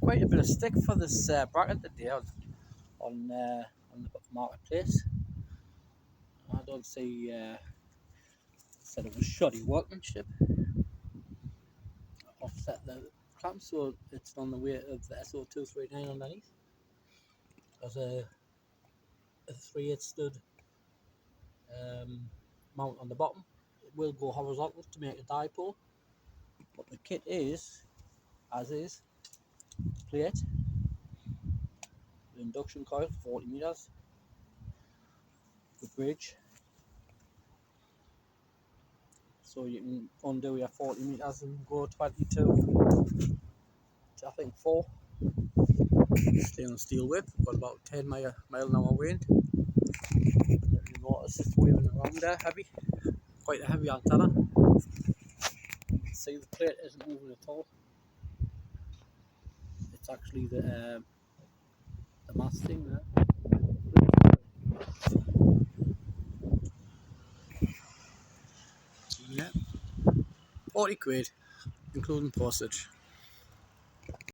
quite a bit of stick for this bracket today on the marketplace. I don't see said it was shoddy workmanship. Offset the clamp so it's on the weight of the SO239 underneath. There's a 3/8 stud mount on the bottom. It will go horizontal to make a dipole, but the kit is as is. Plate, the induction coil 40 meters, the bridge, so you can undo your 40 meters and go 22 to I think 4. Stainless steel whip, got about 10 mile an hour wind. You notice it's waving around there, heavy, quite a heavy antenna. You can see the plate isn't moving at all. It's actually the masting there. Yeah, 40 quid, including postage.